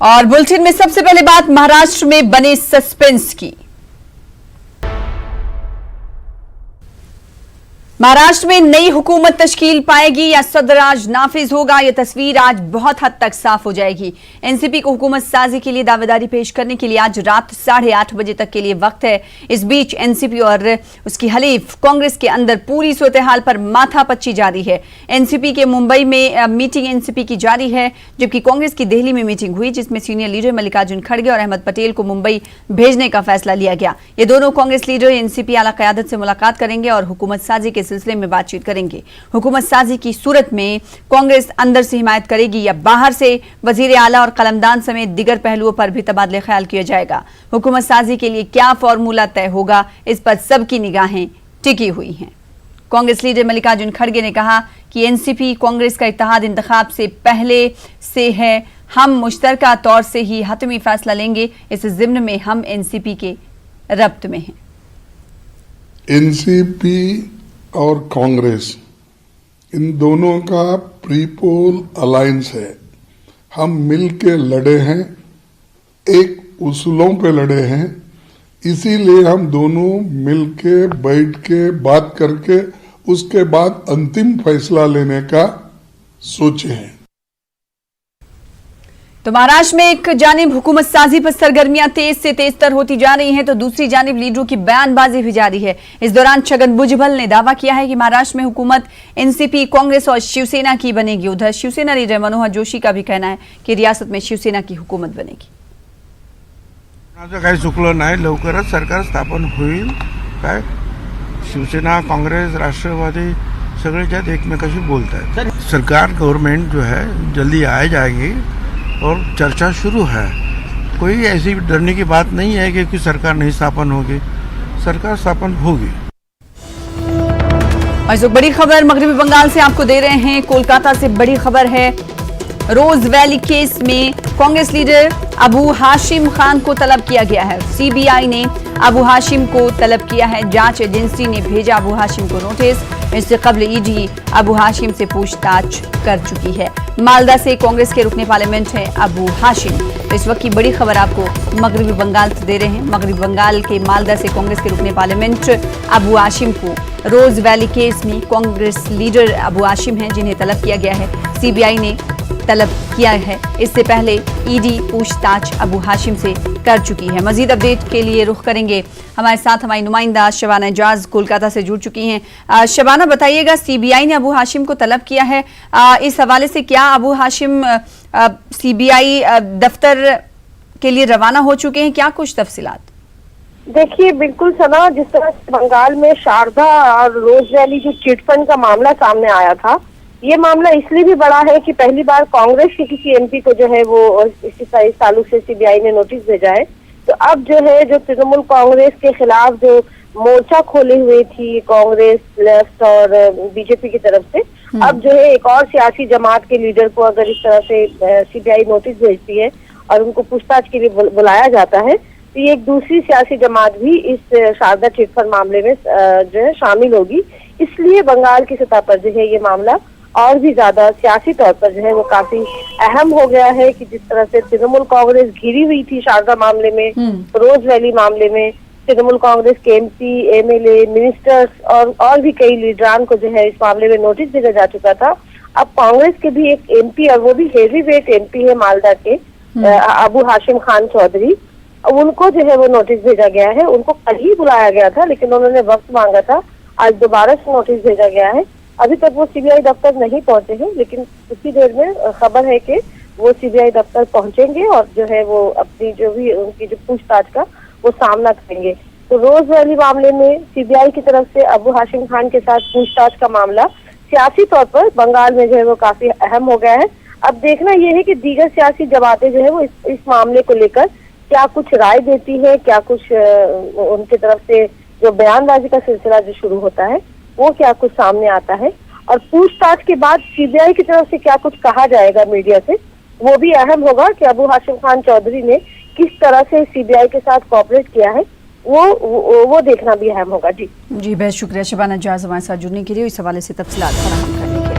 और बुलेटिन में सबसे पहले बात महाराष्ट्र में बने सस्पेंस की। महाराष्ट्र में नई हुकूमत तश्कील पाएगी या सदराज नाफिज होगा, यह तस्वीर आज बहुत हद तक साफ हो जाएगी। एनसीपी को हुकूमत साजी के लिए दावेदारी पेश करने के लिए आज रात 8:30 बजे तक के लिए वक्त है। इस बीच एनसीपी और उसकी हलीफ कांग्रेस के अंदर पूरी सूरत-ए-हाल पर माथापच्ची जारी है। एनसीपी के मुंबई में मीटिंग एनसीपी की जारी है, जबकि कांग्रेस की दिल्ली में मीटिंग हुई, जिसमें सीनियर लीडर मल्लिकार्जुन खड़गे और अहमद पटेल को मुंबई भेजने का फैसला लिया गया। ये दोनों कांग्रेस लीडर एनसीपी आला क़यादत से मुलाकात करेंगे और हुकूमत साजी के सिलसिले में बातचीत करेंगे। हुकूमत साजी की सूरत में कांग्रेस अंदर से हिमायत करेगी या बाहर से, वजीर आला और कलमदान समेत दिगर पहलुओं पर भी तबादले ख्याल किया जाएगा। हुकूमत साजी के लिए क्या फॉर्मूला तय होगा, इस पर सबकी निगाहें टिकी हुई हैं। कांग्रेस लीडर मल्लिकार्जुन खड़गे ने कहा कि एनसीपी कांग्रेस का इत्तेहाद इंतखाब से पहले से है, हम मुश्तरका तौर से ही हतमी फैसला लेंगे। इस जिम्न में हम एनसीपी के रब्त में हैं। एनसीपी और कांग्रेस इन दोनों का प्रीपोल अलायंस है। हम मिल के लड़े हैं, एक उसूलों पे लड़े हैं, इसीलिए हम दोनों मिल के बैठ के बात करके उसके बाद अंतिम फैसला लेने का सोचे हैं। तो महाराष्ट्र में एक जानिब हुकूमत साजी पर सरगर्मियां तेज से तेज तर होती जा रही हैं, तो दूसरी जानिब लीडरों की बयानबाजी भी जारी है। इस दौरान छगन भुजबल ने दावा किया है कि महाराष्ट्र में हुकूमत एनसीपी, कांग्रेस और शिवसेना की बनेगी। उधर शिवसेना लीडर मनोहर जोशी का भी कहना है कि रियासत में शिवसेना की हुकूमत बनेगी। माझं काही चुकलं नाही, लवकरच सरकार स्थापन होईल। काय शिवसेना, कांग्रेस, राष्ट्रवादी सगळे ज्यात एकमेकाशी बोलत आहेत। सरकार गवर्नमेंट जो है जल्दी आ जाएगी और चर्चा शुरू है। कोई ऐसी डरने की बात नहीं है कि सरकार नहीं स्थापन होगी, सरकार स्थापन होगी। और इस बड़ी खबर मगरबी बंगाल से आपको दे रहे हैं। कोलकाता से बड़ी खबर है। रोज वैली केस में कांग्रेस लीडर अबू हाशिम खान को तलब किया गया है। सीबीआई ने अबू हाशिम को तलब किया है। जांच एजेंसी ने भेजा अबू हाशिम को नोटिस। इससे कबल ईडी अबू हाशिम से पूछताछ कर चुकी है। मालदा से कांग्रेस के रुकने पार्लियामेंट हैं अबू हाशिम। तो इस वक्त की बड़ी खबर आपको मगरबी बंगाल से दे रहे हैं। मगरबी बंगाल के मालदा से कांग्रेस के रुकने पार्लियामेंट अबू हाशिम को रोज वैली केस में कांग्रेस लीडर अबू हाशिम हैं, जिन्हें तलब किया गया है। सीबीआई ने तलब किया है। इससे पहले ईडी पूछताछ अबू हाशिम से कर चुकी है। मजीद अपडेट के लिए रुख करेंगे, हमारे साथ हमारी नुमाइंदा शबाना एजाज कोलकाता से जुड़ चुकी हैं। शबाना, बताइएगा, सीबीआई ने अबू हाशिम को तलब किया है, इस हवाले से क्या अबू हाशिम सीबीआई दफ्तर के लिए रवाना हो चुके हैं, क्या कुछ तफसीलात? देखिए, बिल्कुल सना, जिस तरह से बंगाल में शारदा और रोज वैली जो चिटफंड का मामला सामने आया था, ये मामला इसलिए भी बड़ा है कि पहली बार कांग्रेस के किसी एमपी को जो है वो इस ताल्लुक से सीबीआई ने नोटिस भेजा है। तो अब जो है, जो तृणमूल कांग्रेस के खिलाफ जो मोर्चा खोले हुए थी कांग्रेस, लेफ्ट और बीजेपी की तरफ से, अब जो है एक और सियासी जमात के लीडर को अगर इस तरह से सीबीआई नोटिस भेजती है और उनको पूछताछ के लिए बुलाया जाता है, तो ये एक दूसरी सियासी जमात भी इस शारदा चिटफंड मामले में जो है शामिल होगी। इसलिए बंगाल की सतह पर जो है ये मामला और भी ज्यादा सियासी तौर पर जो है वो काफी अहम हो गया है कि जिस तरह से तृणमूल कांग्रेस घिरी हुई थी शारदा मामले में, रोज वैली मामले में तृणमूल कांग्रेस के एमपी, एमएलए, मिनिस्टर्स और भी कई लीडरान को जो है इस मामले में नोटिस भेजा जा चुका था। अब कांग्रेस के भी एक एमपी, और वो भी हेवी वेट एमपी है मालदा के, अबू हाशिम खान चौधरी, उनको जो है वो नोटिस भेजा गया है। उनको कल ही बुलाया गया था, लेकिन उन्होंने वक्त मांगा था, आज दोबारा से नोटिस भेजा गया है। अभी तक वो सीबीआई दफ्तर नहीं पहुंचे हैं, लेकिन कुछ ही देर में खबर है कि वो सीबीआई दफ्तर पहुंचेंगे और जो है वो अपनी जो भी उनकी जो पूछताछ का वो सामना करेंगे। तो रोज वैली मामले में सीबीआई की तरफ से अबू हाशिम खान के साथ पूछताछ का मामला सियासी तौर पर बंगाल में जो है वो काफी अहम हो गया है। अब देखना यह है कि दीगर सियासी जमातें जो है वो इस मामले को लेकर क्या कुछ राय देती है, क्या कुछ उनकी तरफ से जो बयानबाजी का सिलसिला जो शुरू होता है वो क्या कुछ सामने आता है, और पूछताछ के बाद सीबीआई की तरफ से क्या कुछ कहा जाएगा मीडिया से, वो भी अहम होगा कि अबू हाशिम खान चौधरी ने किस तरह से सीबीआई के साथ कोऑपरेट किया है, वो देखना भी अहम होगा। जी बहुत शुक्रिया शबाना एजाज हमारे साथ जुड़ने के लिए, इस हवाले से तफसीलात फराहम करने के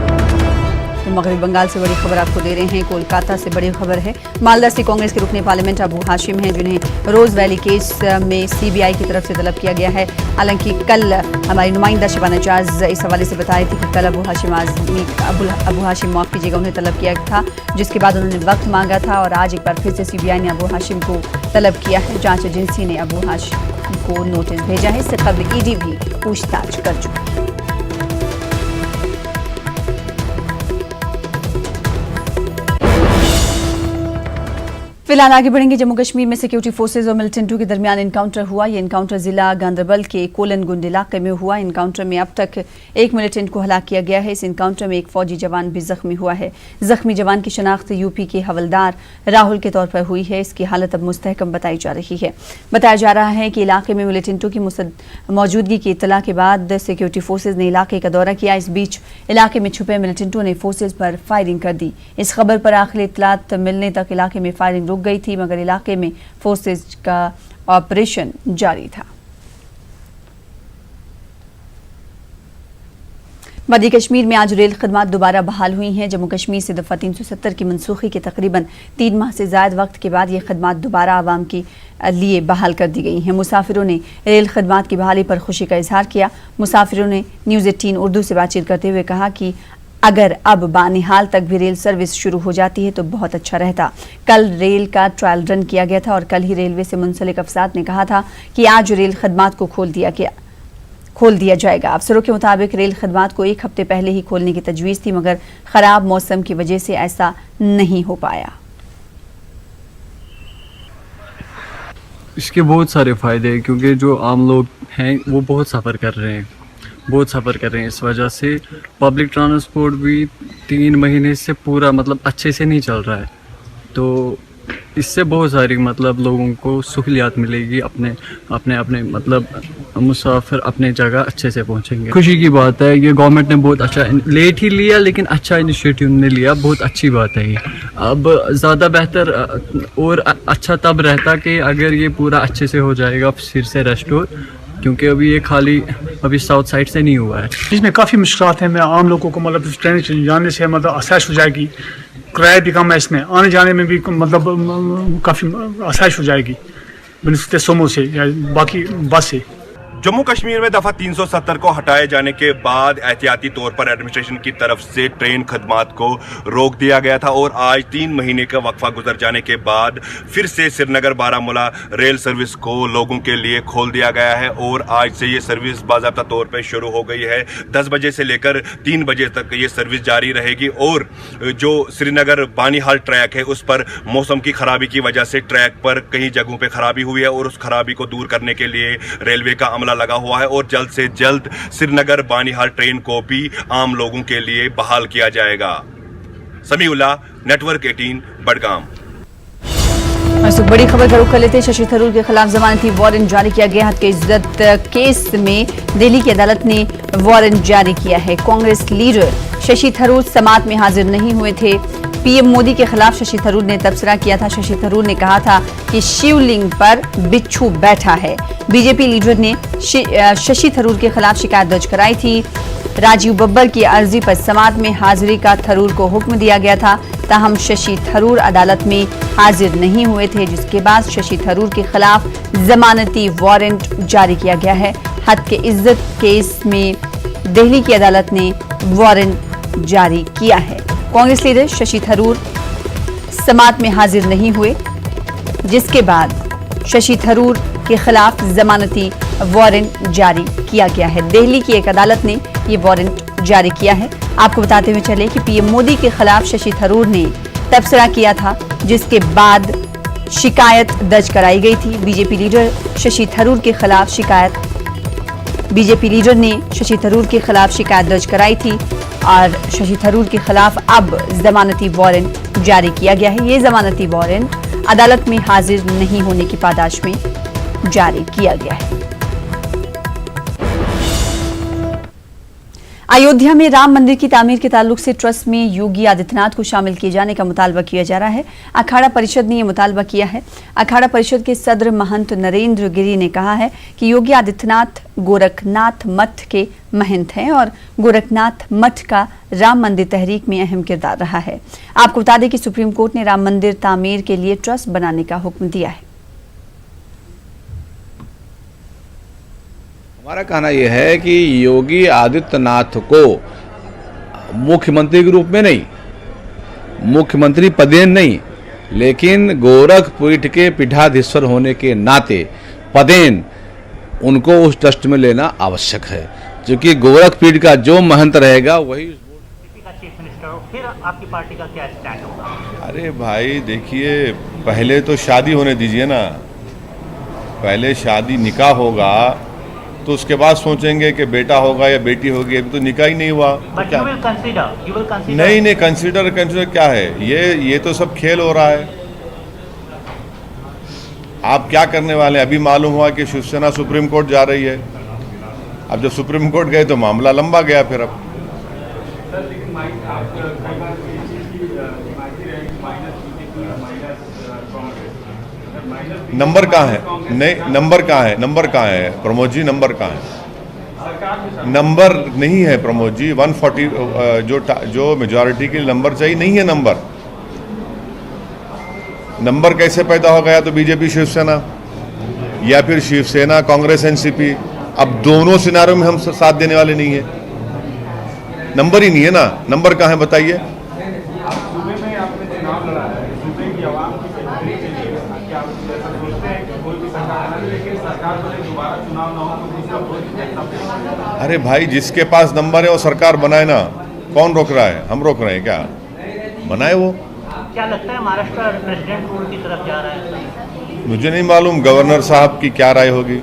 लिए। मगरबी बंगाल से बड़ी खबर आपको दे रहे हैं। कोलकाता से बड़ी खबर है। मालदा से कांग्रेस के रुकने पार्लियामेंट अबू हाशिम हैं, जिन्हें रोज वैली केस में सीबीआई की तरफ से तलब किया गया है। हालांकि कल हमारी नुमाइंदा शबाना जाज इस हवाले से बताए थे कि कल अबू हाशिम माफ कीजिएगा, उन्हें तलब किया था, जिसके बाद उन्होंने वक्त मांगा था और आज एक बार फिर से सीबीआई ने अबू हाशिम को तलब किया है। जांच एजेंसी ने अबू हाशिम को नोटिस भेजा है। इससे कबल ईडी भी पूछताछ कर चुकी है। फिलहाल आगे बढ़ेंगे। जम्मू कश्मीर में सिक्योरिटी फोर्सेज और मिलिटेंटों के दरमियान एनकाउंटर हुआ। ये एनकाउंटर जिला गांदरबल के कोलनगुंड इलाके में हुआ। एनकाउंटर में अब तक एक मिलिटेंट को हलाक किया गया है। इस एनकाउंटर में एक फौजी जवान भी जख्मी हुआ है। जख्मी जवान की शनाख्त यूपी के हवलदार राहुल के तौर पर हुई है। इसकी हालत अब मुस्तहकम बताई जा रही है। बताया जा रहा है कि इलाके में मिलिटेंटों की मौजूदगी की इत्तला के बाद सिक्योरिटी फोर्सेज ने इलाके का दौरा किया। इस बीच इलाके में छुपे मिलिटेंटों ने फोर्सेज पर फायरिंग कर दी। इस खबर पर आखिरी इत्तलात मिलने तक इलाके में फायरिंग रुक गई थी, मगर इलाके में फोर्सेज का ऑपरेशन जारी था। मध्य कश्मीर में आज रेल खदमात दोबारा बहाल हुई हैं। जम्मू कश्मीर से दफा 370 की मनसूखी के तकरीबन 3 माह से ज्यादा वक्त के बाद ये खदमात दोबारा आवाम के लिए बहाल कर दी गई हैं। मुसाफिरों ने रेल खदमात की बहाली पर खुशी का इजहार किया। मुसाफिरों ने न्यूज़ 18 उर्दू से बातचीत करते हुए कहा कि अगर अब बानिहाल तक भी रेल सर्विस शुरू हो जाती है तो बहुत अच्छा रहता। कल रेल का ट्रायल रन किया गया था और कल ही रेलवे से मुंसलिक अफसरान ने कहा था कि आज रेल खदमात को खोल दिया जाएगा। अफसरों के मुताबिक रेल खदमात को 1 हफ्ते पहले ही खोलने की तजवीज़ थी, मगर खराब मौसम की वजह से ऐसा नहीं हो पाया। इसके बहुत सारे फ़ायदे हैं, क्योंकि जो आम लोग हैं वो बहुत सफ़र कर रहे हैं। इस वजह से पब्लिक ट्रांसपोर्ट भी 3 महीने से पूरा अच्छे से नहीं चल रहा है। तो इससे बहुत सारी लोगों को सहूलियात मिलेगी। अपने मुसाफिर अपने जगह अच्छे से पहुंचेंगे। खुशी की बात है, ये गवर्नमेंट ने बहुत अच्छा, लेट ही लिया लेकिन अच्छा इनिशिएटिव ने लिया, बहुत अच्छी बात है ये। अब ज़्यादा बेहतर और अच्छा तब रहता कि अगर ये पूरा अच्छे से हो जाएगा फिर से रेस्टोर, क्योंकि अभी ये खाली साउथ साइड से नहीं हुआ है। इसमें काफ़ी मुश्किलात हैं। मैं आम लोगों को ट्रेन जाने से आसाइश हो जाएगी, किराया भी कम है, इसमें आने जाने में भी काफ़ी आसाइश हो जाएगी बनस्बत सोमो से या बाकी बस से। जम्मू कश्मीर में दफा 370 को हटाए जाने के बाद एहतियाती तौर पर एडमिनिस्ट्रेशन की तरफ से ट्रेन खदमात को रोक दिया गया था और आज 3 महीने का वक्फा गुजर जाने के बाद फिर से श्रीनगर बारामूला रेल सर्विस को लोगों के लिए खोल दिया गया है और आज से ये सर्विस बाज़ाब्ता तौर पर शुरू हो गई है। 10 बजे से लेकर 3 बजे तक ये सर्विस जारी रहेगी और जो श्रीनगर बानीहाल ट्रैक है उस पर मौसम की खराबी की वजह से ट्रैक पर कई जगहों पर खराबी हुई है और उस खराबी को दूर करने के लिए रेलवे का अमला लगा हुआ है और जल्द से जल्द श्रीनगर बानीहाल ट्रेन को भी आम लोगों के लिए बहाल किया जाएगा। समीउल्लाह, नेटवर्क 18, बडगाम। बड़ी खबर का रुख कर लेते हैं। शशि थरूर के खिलाफ जमानती वारंट जारी किया गया। हत्या इज्जत केस में दिल्ली की अदालत ने वारंट जारी किया है। कांग्रेस लीडर शशि थरूर समात में हाजिर नहीं हुए थे। पीएम मोदी के खिलाफ शशि थरूर ने तबसरा किया था। शशि थरूर ने कहा था कि शिवलिंग पर बिच्छू बैठा है। बीजेपी लीडर ने शशि थरूर के खिलाफ शिकायत दर्ज कराई थी। राजीव बब्बर की अर्जी पर समात में हाजिरी का थरूर को हुक्म दिया गया था, ताहम शशि थरूर अदालत में हाजिर नहीं हुए थे, जिसके बाद शशि थरूर के खिलाफ जमानती वारंट जारी किया गया है। हत्या इज्जत केस में दिल्ली की अदालत ने वारंट जारी किया है। कांग्रेस लीडर शशि थरूर समात में हाजिर नहीं हुए, जिसके बाद शशि थरूर के खिलाफ जमानती वारंट जारी किया गया है। दिल्ली की एक अदालत ने ये वारंट जारी किया है। आपको बताते हुए चले कि पीएम मोदी के खिलाफ शशि थरूर ने तबसरा किया था, जिसके बाद शिकायत दर्ज कराई गई थी। बीजेपी लीडर ने शशि थरूर के खिलाफ शिकायत दर्ज कराई थी और शशि थरूर के खिलाफ अब जमानती वारंट जारी किया गया है। ये जमानती वारंट अदालत में हाजिर नहीं होने की पादाश में जारी किया गया है। अयोध्या में राम मंदिर की तामीर के ताल्लुक से ट्रस्ट में योगी आदित्यनाथ को शामिल किए जाने का मुतालबा किया जा रहा है। अखाड़ा परिषद ने यह मुतालबा किया है। अखाड़ा परिषद के सदर महंत नरेंद्र गिरी ने कहा है कि योगी आदित्यनाथ गोरखनाथ मठ के महंत हैं और गोरखनाथ मठ का राम मंदिर तहरीक में अहम किरदार रहा है। आपको बता दें कि सुप्रीम कोर्ट ने राम मंदिर तामीर के लिए ट्रस्ट बनाने का हुक्म दिया है। हमारा कहना यह है कि योगी आदित्यनाथ को मुख्यमंत्री के रूप में नहीं, मुख्यमंत्री पदेन नहीं, लेकिन गोरखपीठ के पीठाधीश्वर होने के नाते पदेन उनको उस ट्रस्ट में लेना आवश्यक है, क्योंकि गोरखपीठ का जो महंत रहेगा वही चीफ मिनिस्टर हो, फिर आपकी पार्टी का क्या स्टैंड होगा? अरे भाई देखिए, पहले तो शादी होने दीजिए ना, पहले शादी निकाह होगा तो उसके बाद सोचेंगे कि बेटा होगा या बेटी होगी। अभी तो निकाह ही नहीं हुआ तो क्या? नहीं, कंसीडर क्या है? ये तो सब खेल हो रहा है। आप क्या करने वाले हैं? अभी मालूम हुआ कि शिवसेना सुप्रीम कोर्ट जा रही है। अब जब सुप्रीम कोर्ट गए तो मामला लंबा गया। फिर अब नंबर कहाँ है? नहीं, नंबर कहाँ है प्रमोद जी? नंबर कहाँ है? नंबर नहीं है प्रमोद जी। 140 जो मेजॉरिटी के नंबर चाहिए नहीं है। नंबर कैसे पैदा होगा? या तो बीजेपी शिवसेना या फिर शिवसेना कांग्रेस एनसीपी। अब दोनों सिनारों में हम साथ देने वाले नहीं है। नंबर ही नहीं है ना। नंबर कहाँ है बताइए? अरे भाई, जिसके पास नंबर है वो सरकार बनाए ना। कौन रोक रहा है? हम रोक रहे हैं क्या? बनाए वो। क्या लगता है महाराष्ट्र प्रेसिडेंट रूल की तरफ जा रहा है? मुझे नहीं मालूम गवर्नर साहब की क्या राय होगी।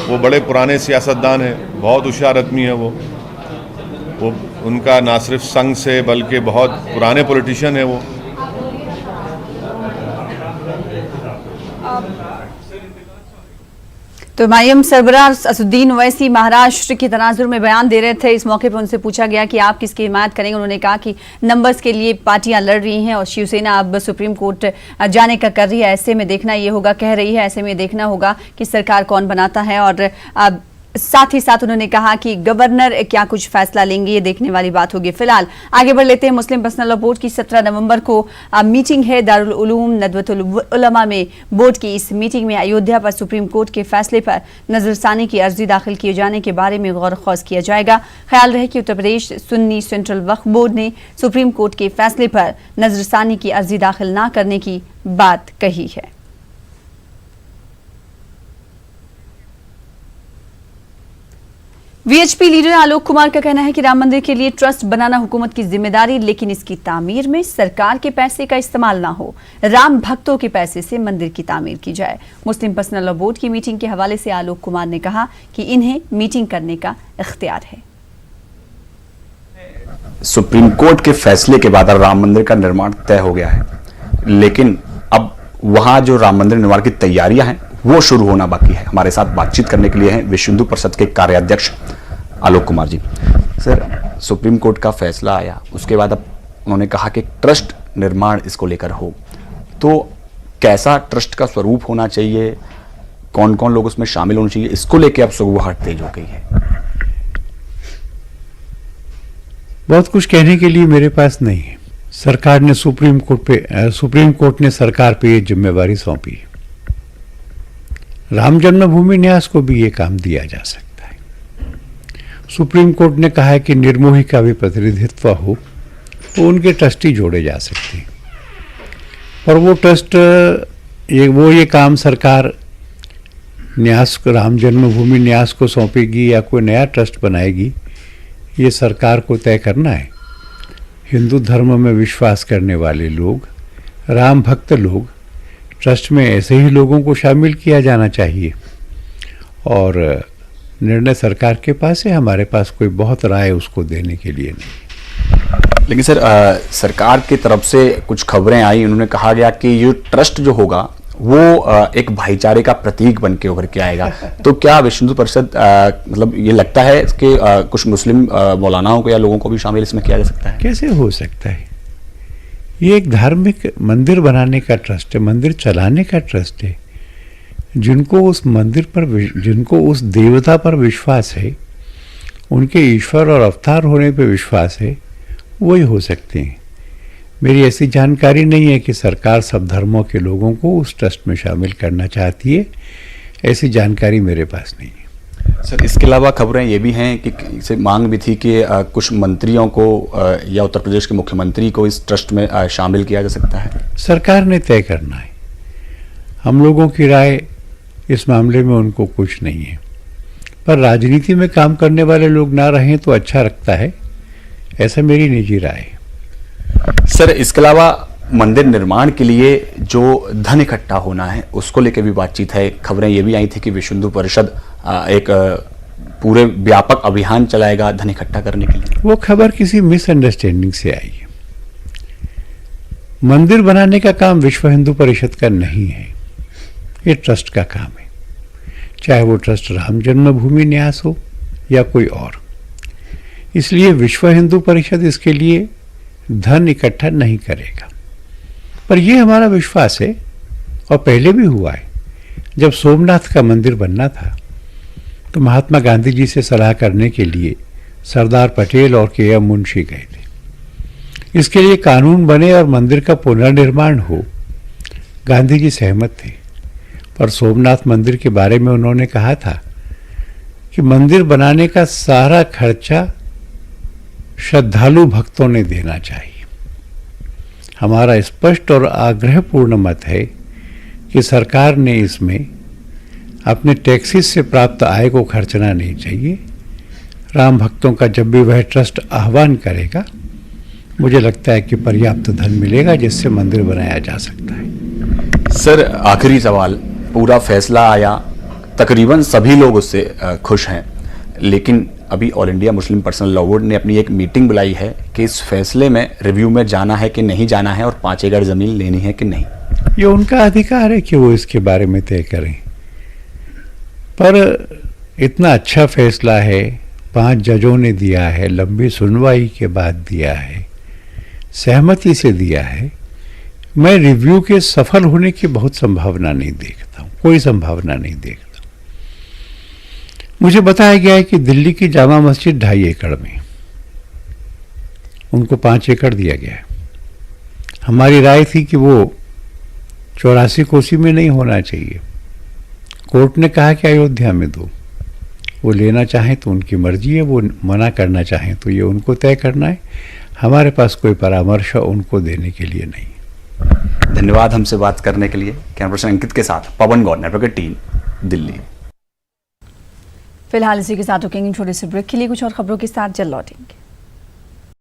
वो बड़े पुराने सियासतदान हैं, बहुत होशियार आदमी है वो उनका ना सिर्फ संघ से बल्कि बहुत पुराने पॉलिटिशियन है वो। तो एमआईएम सरबराह असदुद्दीन ओवैसी महाराष्ट्र के तनाजुर में बयान दे रहे थे। इस मौके पर उनसे पूछा गया कि आप किसकी हिमायत करेंगे। उन्होंने कहा कि नंबर्स के लिए पार्टियां लड़ रही हैं और शिवसेना अब सुप्रीम कोर्ट जाने का कर रही है। ऐसे में देखना ये होगा, कह रही है, ऐसे में देखना होगा कि सरकार कौन बनाता है। और साथ ही साथ उन्होंने कहा कि गवर्नर क्या कुछ फैसला लेंगे, ये देखने वाली बात होगी। फिलहाल आगे बढ़ लेते हैं। मुस्लिम पर्सनल लॉ बोर्ड की 17 नवंबर को मीटिंग है दारुल उलूम नदवतुल उलमा में। बोर्ड की इस मीटिंग में अयोध्या पर सुप्रीम कोर्ट के फैसले पर नजरसानी की अर्जी दाखिल किए जाने के बारे में गौर खौज किया जाएगा। ख्याल रहे कि उत्तर प्रदेश सुन्नी सेंट्रल वक्फ बोर्ड ने सुप्रीम कोर्ट के फैसले पर नजरसानी की अर्जी दाखिल न करने की बात कही है। वीएचपी लीडर आलोक कुमार का कहना है कि राम मंदिर के लिए ट्रस्ट बनाना हुकूमत की जिम्मेदारी, लेकिन इसकी तामीर में सरकार के पैसे का इस्तेमाल ना हो। राम भक्तों के पैसे से मंदिर की तामीर की जाए। मुस्लिम पर्सनल लॉ बोर्ड की मीटिंग के हवाले से आलोक कुमार ने कहा कि इन्हें मीटिंग करने का इख्तियार है। सुप्रीम कोर्ट के फैसले के बाद राम मंदिर का निर्माण तय हो गया है, लेकिन अब वहां जो राम मंदिर निर्माण की तैयारियां हैं वो शुरू होना बाकी है। हमारे साथ बातचीत करने के लिए हैं विश्व हिंदू परिषद के कार्याध्यक्ष Alok Kumar ji. Sir, supreme court का फैसला आया, उसके बाद अब उन्होंने कहा कि ट्रस्ट निर्माण इसको लेकर हो, तो कैसा ट्रस्ट का स्वरूप होना चाहिए, कौन कौन लोग उसमें शामिल होने चाहिए, इसको लेकर अब सुगबुगाहट तेज हो गई है। बहुत कुछ कहने के लिए मेरे पास नहीं है। सरकार ने सुप्रीम कोर्ट ने सरकार पे ये जिम्मेवारी सौंपी है। राम जन्मभूमि न्यास को भी ये काम दिया जा सकता है। सुप्रीम कोर्ट ने कहा है कि निर्मोही का भी प्रतिनिधित्व हो तो उनके ट्रस्टी जोड़े जा सकते हैं, और वो ट्रस्ट ये काम सरकार न्यास राम जन्मभूमि न्यास को सौंपेगी या कोई नया ट्रस्ट बनाएगी, ये सरकार को तय करना है। हिंदू धर्म में विश्वास करने वाले लोग, राम भक्त लोग, ट्रस्ट में ऐसे ही लोगों को शामिल किया जाना चाहिए, और निर्णय सरकार के पास है। हमारे पास कोई बहुत राय उसको देने के लिए नहीं। लेकिन सर, सरकार की तरफ से कुछ खबरें आई, उन्होंने कहा गया कि ये ट्रस्ट जो होगा वो एक भाईचारे का प्रतीक बन के उभर के आएगा। तो क्या विश्व हिंदू परिषद मतलब ये लगता है कि कुछ मुस्लिम मौलानाओं को या लोगों को भी शामिल इसमें किया जा सकता है? कैसे हो सकता है? ये एक धार्मिक मंदिर बनाने का ट्रस्ट है, मंदिर चलाने का ट्रस्ट है। जिनको उस मंदिर पर, जिनको उस देवता पर विश्वास है, उनके ईश्वर और अवतार होने पर विश्वास है, वही हो सकते हैं। मेरी ऐसी जानकारी नहीं है कि सरकार सब धर्मों के लोगों को उस ट्रस्ट में शामिल करना चाहती है, ऐसी जानकारी मेरे पास नहीं है। सर, इसके अलावा खबरें ये भी हैं कि इसे मांग भी थी कि कुछ मंत्रियों को या उत्तर प्रदेश के मुख्यमंत्री को इस ट्रस्ट में शामिल किया जा सकता है। सरकार ने तय करना है, हम लोगों की राय इस मामले में उनको कुछ नहीं है। पर राजनीति में काम करने वाले लोग ना रहें तो अच्छा लगता है, ऐसा मेरी निजी राय है। सर, इसके अलावा मंदिर निर्माण के लिए जो धन इकट्ठा होना है उसको लेकर भी बातचीत है। खबरें ये भी आई थी कि विश्व हिंदू परिषद एक पूरे व्यापक अभियान चलाएगा धन इकट्ठा करने के लिए। वो खबर किसी मिसअंडरस्टैंडिंग से आई है। मंदिर बनाने का काम विश्व हिंदू परिषद का नहीं है, ये ट्रस्ट का काम है। चाहे वो ट्रस्ट राम जन्मभूमि न्यास हो या कोई और। इसलिए विश्व हिंदू परिषद इसके लिए धन इकट्ठा नहीं करेगा। पर यह हमारा विश्वास है, और पहले भी हुआ है। जब सोमनाथ का मंदिर बनना था तो महात्मा गांधी जी से सलाह करने के लिए सरदार पटेल और के.एम. मुंशी गए थे। इसके लिए कानून बने और मंदिर का पुनर्निर्माण हो, गांधी जी सहमत थे। पर सोमनाथ मंदिर के बारे में उन्होंने कहा था कि मंदिर बनाने का सारा खर्चा श्रद्धालु भक्तों ने देना चाहिए। हमारा स्पष्ट और आग्रहपूर्ण मत है कि सरकार ने इसमें अपने टैक्सेस से प्राप्त आय को खर्चना नहीं चाहिए। राम भक्तों का जब भी वह ट्रस्ट आह्वान करेगा, मुझे लगता है कि पर्याप्त धन मिलेगा जिससे मंदिर बनाया जा सकता है। सर, आखिरी सवाल, पूरा फैसला आया, तकरीबन सभी लोग उससे खुश हैं, लेकिन अभी all India Muslim personal law board ने अपनी एक मीटिंग बुलाई है कि इस फैसले में रिव्यू में जाना है कि नहीं जाना है और 5 एकड़ जमीन लेनी है कि नहीं। ये उनका अधिकार है कि वो इसके बारे में तय करें। पर इतना अच्छा फैसला है, 5 जजों ने दिया है, लंबी सुनवाई के बाद दिया है, सहमति से दिया है। मैं रिव्यू के सफल होने की बहुत संभावना नहीं देखता हूँ, कोई संभावना नहीं देखता। मुझे बताया गया है कि दिल्ली की जामा मस्जिद 2.5 एकड़ में, उनको 5 एकड़ दिया गया है। हमारी राय थी कि वो 84 कोसी में नहीं होना चाहिए। कोर्ट ने कहा कि अयोध्या में दो। वो लेना चाहें तो उनकी मर्जी है, वो मना करना चाहें तो ये उनको तय करना है। हमारे पास कोई परामर्श उनको देने के लिए नहीं। धन्यवाद हमसे बात करने के लिए। कैमरा पर्सन अंकित के साथ पवन गौर, नेटवर्क 3, दिल्ली। फिलहाल इसी के साथ रुकेंगे छोटे से ब्रेक के लिए, कुछ और खबरों के साथ जल्द लौटेंगे।